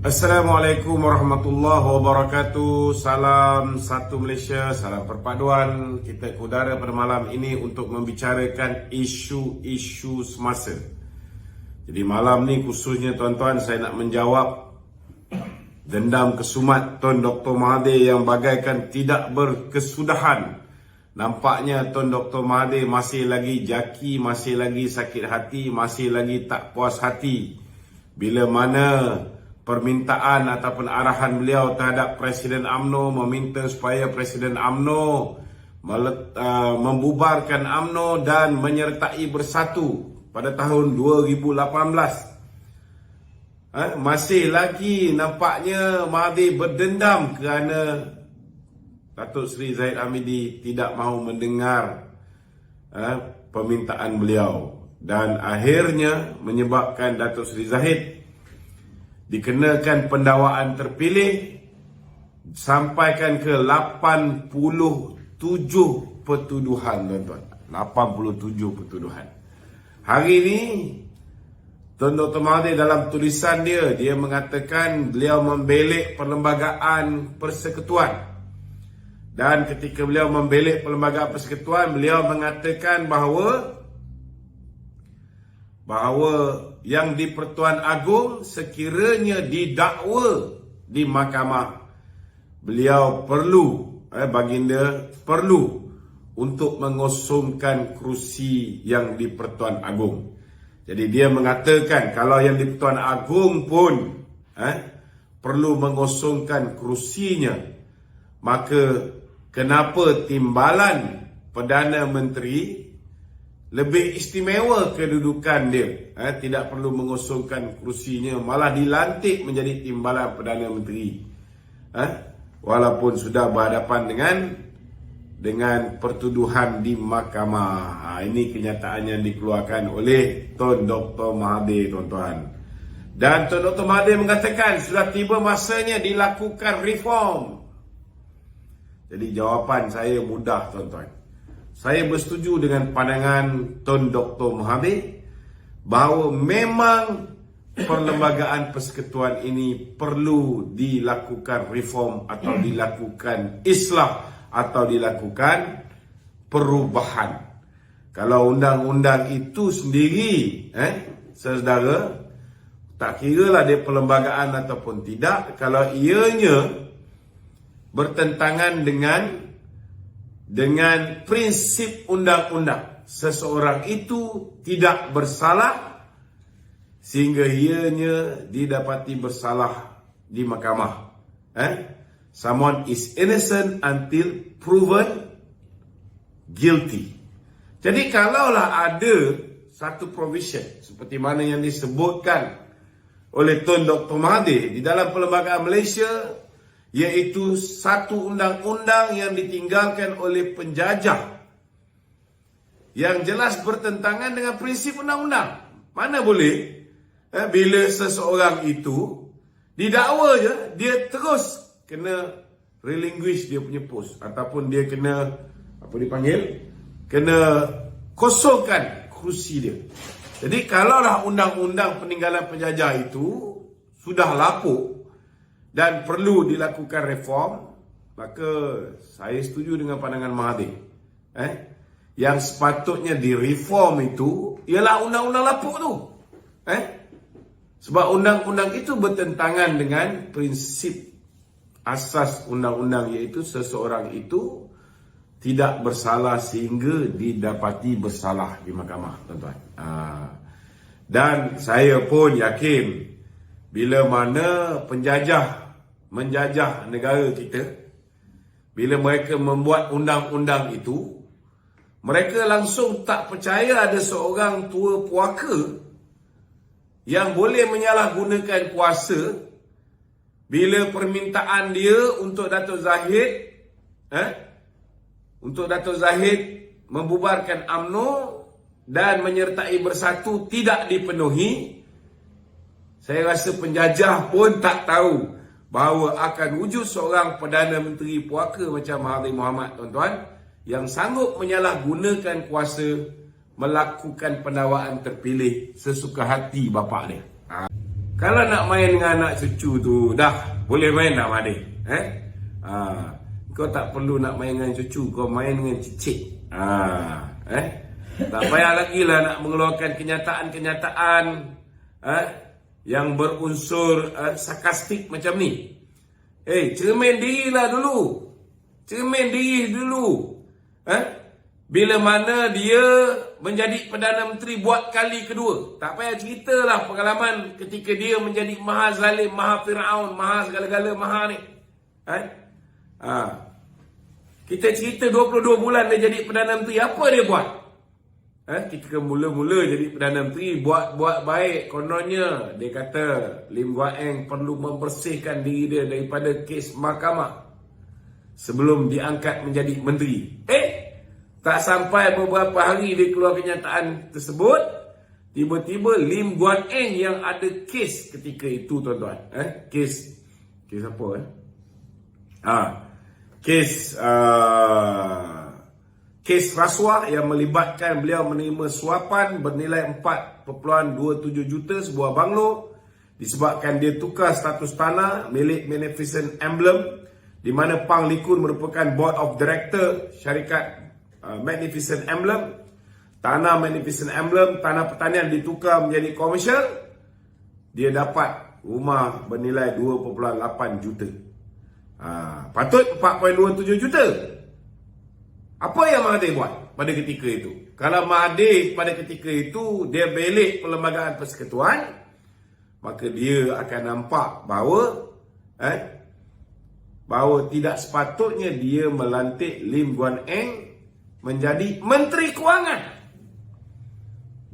Assalamualaikum warahmatullahi wabarakatuh. Salam satu Malaysia, salam perpaduan. Kita ke udara pada malam ini untuk membicarakan isu-isu semasa. Jadi malam ni khususnya tuan-tuan, saya nak menjawab dendam kesumat Tun Dr. Mahathir yang bagaikan tidak berkesudahan. Nampaknya Tun Dr. Mahathir masih lagi jaki, masih lagi sakit hati, masih lagi tak puas hati. Bila mana permintaan ataupun arahan beliau terhadap Presiden UMNO meminta supaya Presiden UMNO membubarkan UMNO dan menyertai bersatu pada tahun 2018. Masih lagi nampaknya Mahathir berdendam kerana Datuk Seri Zahid Hamidi tidak mahu mendengar permintaan beliau, dan akhirnya menyebabkan Datuk Seri Zahid dikenakan pendakwaan terpilih sampaikan ke 87 pertuduhan, tuan-tuan. 87 pertuduhan. Hari ini Tun Dr. Mahathir dalam tulisan dia mengatakan beliau membelek Perlembagaan Persekutuan. Dan ketika beliau membelek Perlembagaan Persekutuan, beliau mengatakan bahawa yang di Pertuan Agong sekiranya didakwa di mahkamah, beliau baginda perlu untuk mengosongkan kerusi yang di Pertuan Agong. Jadi dia mengatakan kalau yang di Pertuan Agong pun perlu mengosongkan kerusinya, maka kenapa timbalan Perdana Menteri lebih istimewa kedudukan dia, tidak perlu mengosongkan kerusinya, malah dilantik menjadi timbalan Perdana Menteri, walaupun sudah berhadapan dengan pertuduhan di mahkamah. Ini kenyataan yang dikeluarkan oleh Tun Dr. Mahathir, tuan-tuan. Dan Tun Dr. Mahathir mengatakan sudah tiba masanya dilakukan reform. Jadi jawapan saya mudah, tuan-tuan. Saya bersetuju dengan pandangan Tun Dr. Mahathir bahawa memang Perlembagaan Persekutuan ini perlu dilakukan reform atau dilakukan islah atau dilakukan perubahan. Kalau undang-undang itu sendiri, saudara, tak kiralah dia perlembagaan ataupun tidak, kalau ianya bertentangan dengan prinsip undang-undang, seseorang itu tidak bersalah sehingga ianya didapati bersalah di mahkamah. Someone is innocent until proven guilty. Jadi kalaulah ada satu provision seperti mana yang disebutkan oleh Tun Dr. Mahathir di dalam Perlembagaan Malaysia, iaitu satu undang-undang yang ditinggalkan oleh penjajah yang jelas bertentangan dengan prinsip undang-undang. Mana boleh bila seseorang itu didakwa je, dia terus kena relinquish dia punya post, ataupun dia kena kena kosongkan kerusi dia. Jadi kalaulah undang-undang peninggalan penjajah itu sudah lapuk dan perlu dilakukan reform, maka saya setuju dengan pandangan Mahathir. Yang sepatutnya direform itu ialah undang-undang lapuk tu. Sebab undang-undang itu bertentangan dengan prinsip asas undang-undang, iaitu seseorang itu tidak bersalah sehingga didapati bersalah di mahkamah, tuan-tuan. Dan saya pun yakin bila mana penjajah menjajah negara kita, bila mereka membuat undang-undang itu, mereka langsung tak percaya ada seorang tua puaka yang boleh menyalahgunakan kuasa bila permintaan dia untuk Datuk Zahid membubarkan UMNO dan menyertai bersatu tidak dipenuhi. Saya rasa penjajah pun tak tahu bahawa akan wujud seorang Perdana Menteri puaka macam Mahathir Mohamad, tuan-tuan, yang sanggup menyalahgunakan kuasa melakukan pendakwaan terpilih sesuka hati bapa dia. Kalau nak main dengan anak cucu tu, dah boleh main tak Mahathir? Kau tak perlu nak main dengan cucu, kau main dengan cicit. Tak payah lagi lah nak mengeluarkan kenyataan-kenyataan yang berunsur sarkastik macam ni. Cermin dirilah dulu. Cermin diri dulu. Bila mana dia menjadi Perdana Menteri buat kali kedua. Tak payah ceritalah pengalaman ketika dia menjadi maha zalim, maha Fir'aun, maha segala-gala, maha ni. Kita cerita 22 bulan dia jadi Perdana Menteri, apa dia buat? Ketika mula-mula jadi Perdana Menteri, buat baik. Kononnya dia kata Lim Guan Eng perlu membersihkan diri dia daripada kes mahkamah sebelum diangkat menjadi menteri. Tak sampai beberapa hari dia keluar kenyataan tersebut, tiba-tiba Lim Guan Eng yang ada kes ketika itu, tuan-tuan. Kes apa? Kes rasuah yang melibatkan beliau menerima suapan bernilai 4.27 juta sebuah banglo disebabkan dia tukar status tanah milik Magnificent Emblem, di mana Pang Likun merupakan board of director syarikat Magnificent Emblem. Tanah Magnificent Emblem, tanah pertanian ditukar menjadi komersial. Dia dapat rumah bernilai 2.8 juta. Patut 4.27 juta. Apa yang Mahathir buat pada ketika itu? Kalau Mahathir pada ketika itu dia belik Perlembagaan Persekutuan, maka dia akan nampak bahawa tidak sepatutnya dia melantik Lim Guan Eng menjadi Menteri Kewangan.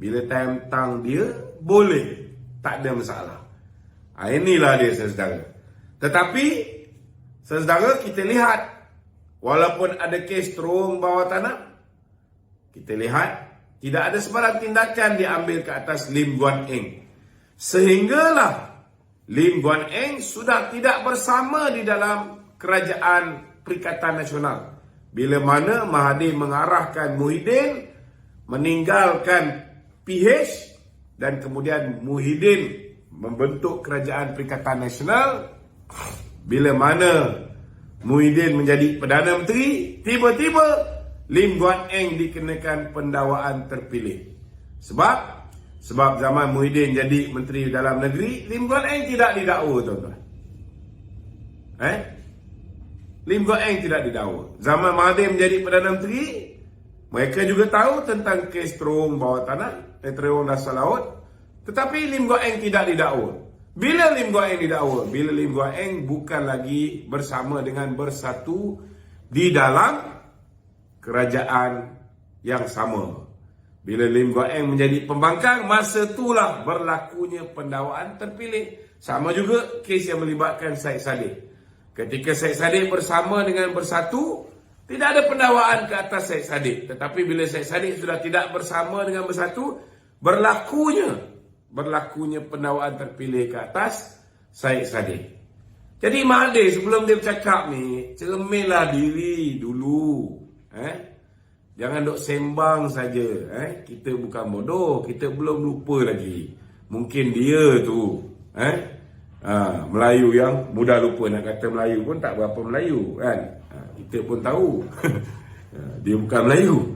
Bila tentang dia, boleh, tak ada masalah. Inilah dia, saudara. Tetapi saudara, kita lihat walaupun ada kes terung bawah tanah, kita lihat tidak ada sebarang tindakan diambil ke atas Lim Guan Eng. Sehinggalah Lim Guan Eng sudah tidak bersama di dalam Kerajaan Perikatan Nasional. Bila mana Mahathir mengarahkan Muhyiddin meninggalkan PH dan kemudian Muhyiddin membentuk Kerajaan Perikatan Nasional. Bila mana Muhyiddin menjadi Perdana Menteri, tiba-tiba Lim Guan Eng dikenakan pendakwaan terpilih. Sebab zaman Muhyiddin jadi Menteri Dalam Negeri, Lim Guan Eng tidak didakwa, tuan-tuan. Lim Guan Eng tidak didakwa. Zaman Mahathir menjadi Perdana Menteri, mereka juga tahu tentang kes terowong bawah tanah, terowong dasar laut, tetapi Lim Guan Eng tidak didakwa. Bila Lim Guan Eng didakwa? Bila Lim Guan Eng bukan lagi bersama dengan bersatu di dalam kerajaan yang sama. Bila Lim Guan Eng menjadi pembangkang, masa itulah berlakunya pendakwaan terpilih. Sama juga kes yang melibatkan Syed Saddiq. Ketika Syed Saddiq bersama dengan bersatu, tidak ada pendakwaan ke atas Syed Saddiq. Tetapi bila Syed Saddiq sudah tidak bersama dengan bersatu, berlakunya pendakwaan terpilih ke atas Syed Saddiq. Jadi Mahathir sebelum dia bercakap ni, cerminlah diri dulu. Jangan duk sembang saja. Kita bukan bodoh, kita belum lupa lagi. Mungkin dia tu Melayu yang mudah lupa. Nak kata Melayu pun tak berapa Melayu kan. Kita pun tahu dia bukan Melayu.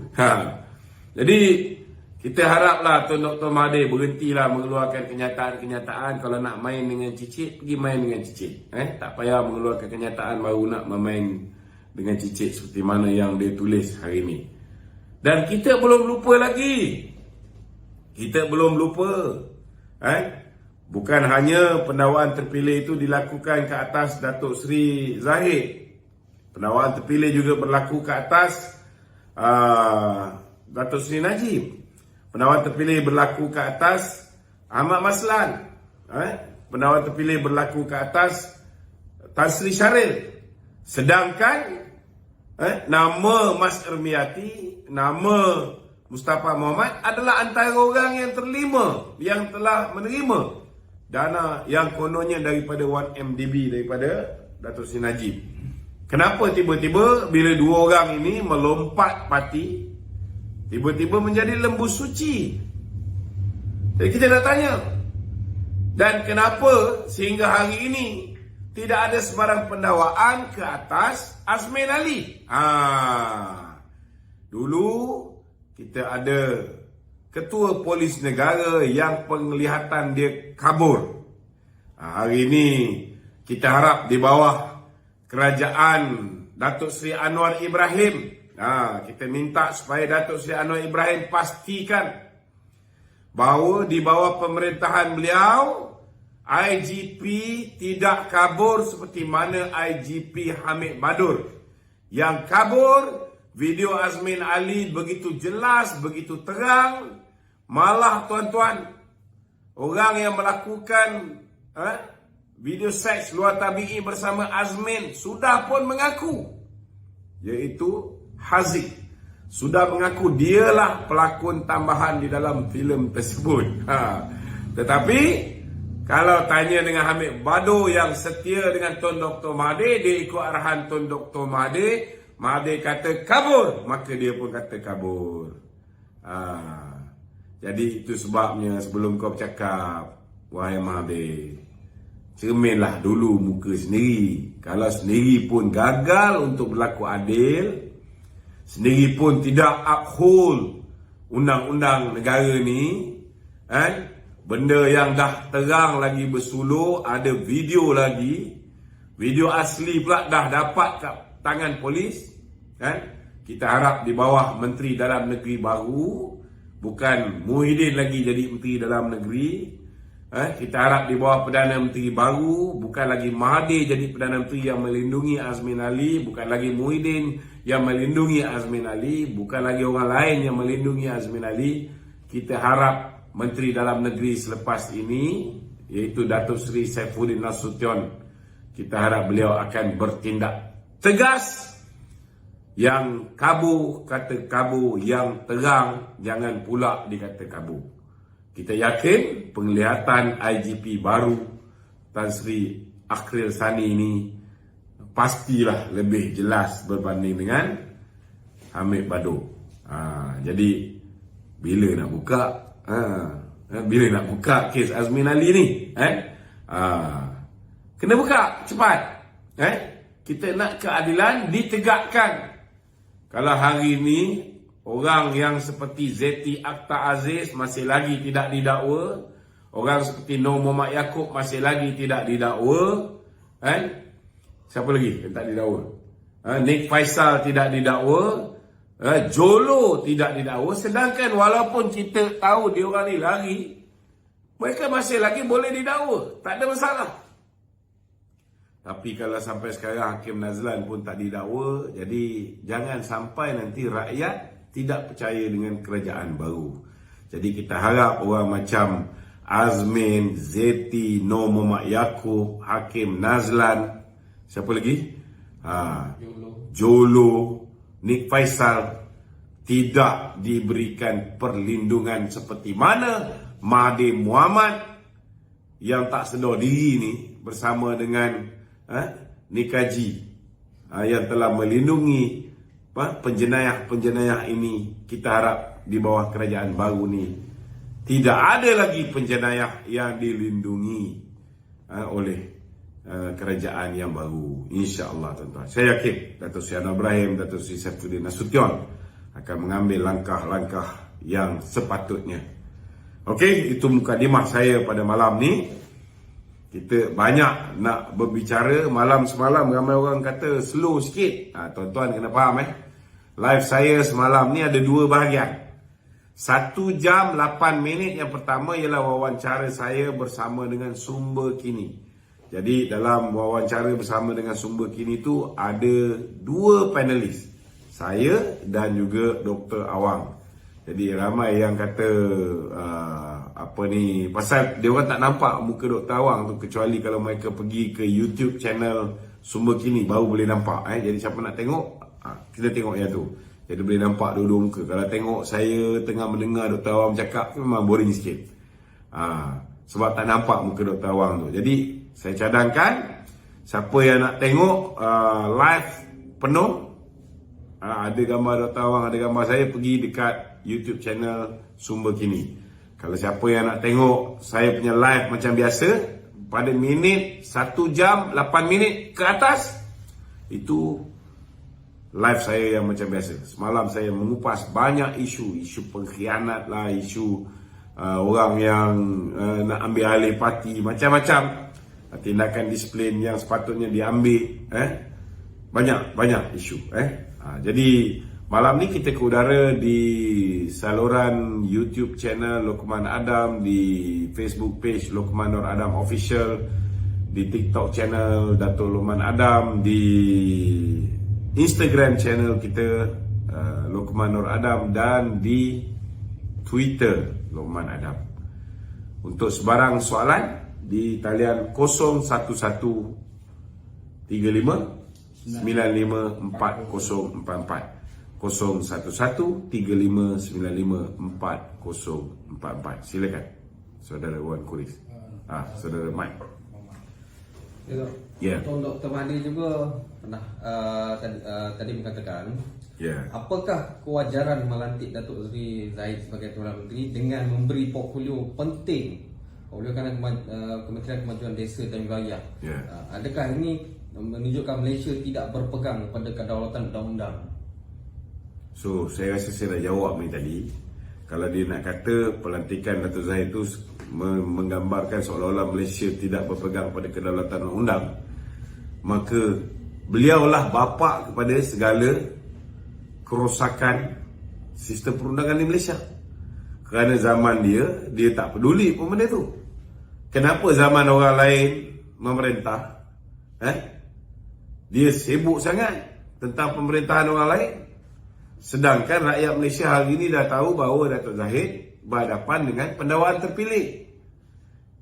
Jadi kita haraplah Tuan Dr. Mahathir berhentilah mengeluarkan kenyataan-kenyataan. Kalau nak main dengan cicit, pergi main dengan cicit. Tak payah mengeluarkan kenyataan baru nak bermain dengan cicit seperti mana yang dia tulis hari ini. Dan kita belum lupa lagi. Kita belum lupa. Bukan hanya pendakwaan terpilih itu dilakukan ke atas Datuk Seri Zahid. Pendakwaan terpilih juga berlaku ke atas Datuk Seri Najib. Pendakwaan terpilih berlaku ke atas Ahmad Maslan. Pendakwaan terpilih berlaku ke atas Tan Sri Syaril. Sedangkan nama Mas Ermiati, nama Mustafa Mohamed adalah antara orang yang terlima yang telah menerima dana yang kononnya daripada 1MDB daripada Datuk Seri Najib. Kenapa tiba-tiba bila dua orang ini melompat parti, tiba-tiba menjadi lembu suci? Jadi kita nak tanya, Dan kenapa sehingga hari ini tidak ada sebarang pendakwaan ke atas Azmin Ali? Dulu kita ada ketua polis negara yang penglihatan dia kabur. Hari ini kita harap di bawah kerajaan Datuk Seri Anwar Ibrahim, kita minta supaya Datuk Seri Anwar Ibrahim pastikan bahawa di bawah pemerintahan beliau IGP tidak kabur seperti mana IGP Hamid Badur yang kabur. Video Azmin Ali begitu jelas, begitu terang. Malah tuan-tuan, orang yang melakukan video seks luar tabi'i bersama Azmin sudah pun mengaku, iaitu Haziq sudah mengaku dialah pelakon tambahan di dalam filem tersebut. Tetapi kalau tanya dengan Hamid Badur yang setia dengan Tun Dr. Mahathir, dia ikut arahan Tun Dr. Mahathir. Mahathir kata kabur, maka dia pun kata kabur. Jadi itu sebabnya sebelum kau bercakap, wahai Mahathir, cerminlah dulu muka sendiri. Kalau sendiri pun gagal untuk berlaku adil, sendiri pun tidak uphold undang-undang negara ni, benda yang dah terang lagi bersulur, ada video lagi, video asli pula dah dapat kat tangan polis, kita harap di bawah Menteri Dalam Negeri baru, bukan Muhyiddin lagi jadi Menteri Dalam Negeri, kita harap di bawah Perdana Menteri baru, bukan lagi Mahathir jadi Perdana Menteri yang melindungi Azmin Ali, bukan lagi Muhyiddin yang melindungi Azmin Ali, bukan lagi orang lain yang melindungi Azmin Ali. Kita harap Menteri Dalam Negeri selepas ini, iaitu Datuk Seri Saifuddin Nasution, kita harap beliau akan bertindak tegas. Yang kabur, kata kabur. Yang terang, jangan pula dikata kabur. Kita yakin penglihatan IGP baru Tan Sri Akhril Sani ini pastilah lebih jelas berbanding dengan Hamid Badur. Jadi bila nak buka, bila nak buka kes Azmin Ali ni, kena buka cepat. Kita nak keadilan ditegakkan. Kalau hari ini orang yang seperti Zeti Akhtar Aziz masih lagi tidak didakwa, orang seperti Nur Muhammad Yaakob masih lagi tidak didakwa, siapa lagi yang tak didakwa? Nik Faisal tidak didakwa, Jolo tidak didakwa. Sedangkan walaupun kita tahu dia orang ni lari, mereka masih lagi boleh didakwa, tak ada masalah. Tapi kalau sampai sekarang Hakim Nazlan pun tak didakwa, jadi jangan sampai nanti rakyat tidak percaya dengan kerajaan baru. Jadi kita harap orang macam Azmin, Zeti, Nur Muhammad Yaakob, Hakim Nazlan, siapa lagi? Jolo, Nik Faisal tidak diberikan perlindungan seperti mana Mahathir Mohamad yang tak sedar diri ni bersama dengan Nik Haji yang telah melindungi penjenayah-penjenayah ini. Kita harap di bawah kerajaan baru ni tidak ada lagi penjenayah yang dilindungi oleh kerajaan yang baru, insya-Allah tuan-tuan. Saya yakin Datuk Seri Anwar Ibrahim, Datuk Seri Saifuddin Nasution akan mengambil langkah-langkah yang sepatutnya. Okey, itu mukadimah saya pada malam ni. Kita banyak nak berbicara. Malam semalam ramai orang kata slow sikit. Tuan-tuan kena faham live saya semalam ni ada dua bahagian. 1 jam 8 minit yang pertama ialah wawancara saya bersama dengan Sumber Kini. Jadi dalam wawancara bersama dengan Sumber Kini tu ada 2 panelis, saya dan juga Dr. Awang. Jadi ramai yang kata pasal dia orang tak nampak muka Dr. Awang tu, kecuali kalau mereka pergi ke YouTube channel Sumber Kini baru boleh nampak. Jadi siapa nak tengok, kita tengok yang tu. Jadi boleh nampak dua-dua muka. Kalau tengok saya tengah mendengar Dr. Awang bercakap, memang boring sikit. Sebab tak nampak muka Dr. Awang tu. Jadi saya cadangkan siapa yang nak tengok live penuh, ada gambar Dr. Awang, ada gambar saya, pergi dekat YouTube channel Sumber Kini. Kalau siapa yang nak tengok saya punya live macam biasa, pada minit 1 jam 8 minit ke atas, itu live saya yang macam biasa. Semalam saya mengupas banyak isu pengkhianat lah, isu orang yang nak ambil alih parti, macam-macam tindakan disiplin yang sepatutnya diambil, banyak isu. Jadi malam ni kita ke udara di saluran YouTube channel Luqman Adam, di Facebook page Luqman Nur Adam Official, di TikTok channel Dato' Luqman Adam, di Instagram channel kita Luqman Nur Adam, dan di Twitter Luqman Adam. Untuk sebarang soalan di talian 011 35 95 4044, 011 35 95 4044. Silakan Saudara Wan Kuris. Saudara Mike. Ya. Untuk Dr. Mahdi juga pernah tadi mengatakan, apakah kewajaran melantik Datuk Seri Zahid sebagai Perdana Menteri dengan memberi portfolio penting oleh Kementerian Kemajuan Desa dan Wilayah? Adakah ini menunjukkan Malaysia tidak berpegang pada kedaulatan undang-undang? So, saya rasa saya dah jawab ni tadi. Kalau dia nak kata pelantikan Datuk Zahid itu menggambarkan seolah-olah Malaysia tidak berpegang pada kedaulatan undang, maka beliaulah bapa kepada segala kerosakan sistem perundangan di Malaysia. Kerana zaman dia tak peduli pun benda tu. Kenapa zaman orang lain memerintah, dia sibuk sangat tentang pemerintahan orang lain, sedangkan rakyat Malaysia hari ini dah tahu bahawa Datuk Zahid berhadapan dengan pendawaan terpilih.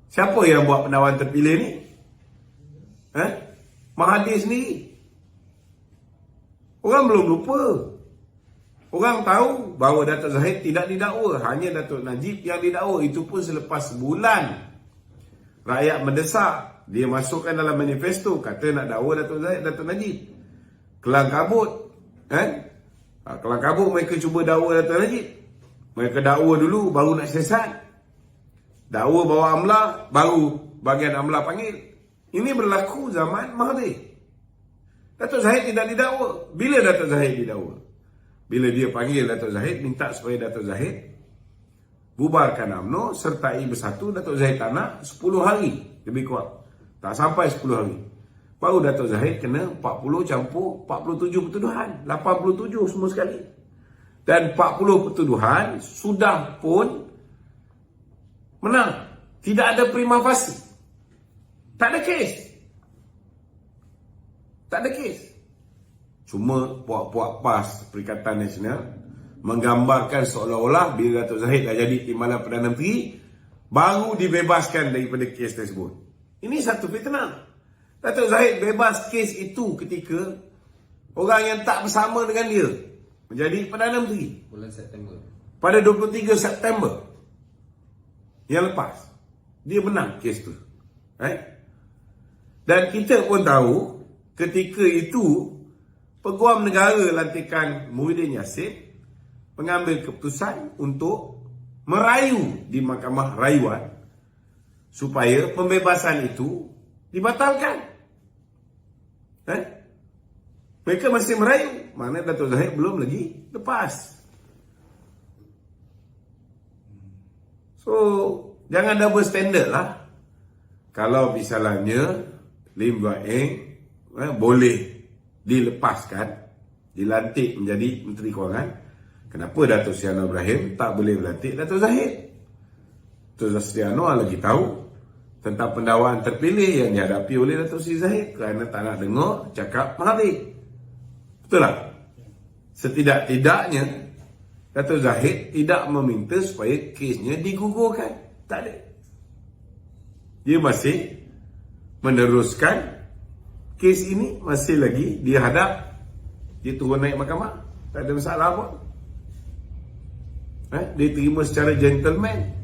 Siapa yang buat pendawaan terpilih ni? Mahathir sendiri. Orang belum lupa. Orang tahu bahawa Datuk Zahid tidak didakwa, hanya Datuk Najib yang didakwa. Itu pun selepas sebulan rakyat mendesak, dia masukkan dalam manifesto kata nak dakwa Datuk Zahid, Datuk Najib. Kelang kabut, kelang kabut mereka cuba dakwa Datuk Najib. Mereka dakwa dulu, baru nak siasat. Dakwa bawa amla, baru bahagian amla panggil. Ini berlaku zaman Mahathir. Datuk Zahid tidak didakwa. Bila Datuk Zahid didakwa? Bila dia panggil Datuk Zahid, minta supaya Datuk Zahid bubarkan UMNO, sertai bersatu. Datuk Zahid tak nak, 10 hari lebih kurang. Tak sampai 10 hari. Baru Datuk Zahid kena 40 campur 47 pertuduhan. 87 semua sekali. Dan 40 pertuduhan sudah pun menang. Tidak ada prima facie. Tak ada kes. Tak ada kes. Cuma puak-puak PAS Perikatan Nasional menggambarkan seolah-olah bila Datuk Zahid dah jadi Timbalan Perdana Menteri, baru dibebaskan daripada kes tersebut. Ini satu fitnah. Datuk Zahid bebas kes itu ketika orang yang tak bersama dengan dia menjadi Perdana Menteri bulan September. Pada 23 September yang lepas, dia menang kes tu. Dan kita pun tahu ketika itu Peguam Negara lantikan Muhyiddin Yassin mengambil keputusan untuk merayu di Mahkamah Rayuan supaya pembebasan itu dibatalkan. Mereka masih merayu, mana Datuk Zahid belum lagi lepas. So, jangan double standard lah. Kalau misalnya Lim Guan Eng boleh dilepaskan, dilantik menjadi Menteri Kewangan, kenapa Datuk Seri Anwar Ibrahim tak boleh melantik Datuk Zahid? Datuk Seri Anwar lagi tahu tentang pendakwaan terpilih yang dihadapi oleh Datuk Seri Zahid kerana tak nak dengar cakap Mahathir. Betul tak? Setidak-tidaknya Datuk Zahid tidak meminta supaya kesnya digugurkan. Tak ada. Dia masih meneruskan kes ini, masih lagi dia hadap, dia turun naik mahkamah, tak ada masalah pun. Dia terima secara gentleman.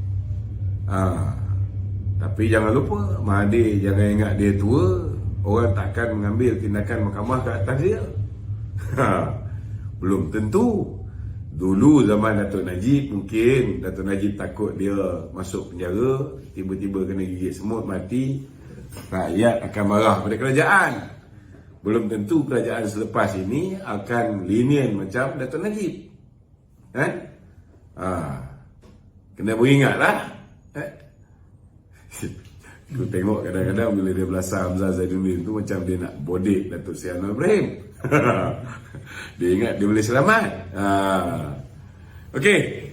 Tapi jangan lupa, Mahathir jangan ingat dia tua, orang takkan mengambil tindakan mahkamah ke atas dia. Belum tentu. Dulu zaman Datuk Najib, mungkin Datuk Najib takut dia masuk penjara, tiba-tiba kena gigit semut mati, rakyat akan marah pada kerajaan. Belum tentu kerajaan selepas ini akan lenient macam Datuk Najib. Kan? Kena beringatlah. Aku tengok kadang-kadang bila dia belasah Hamzah Zainuddin tu macam dia nak bodek Datuk Seri Anwar Ibrahim. Dia ingat dia boleh selamat. Okey.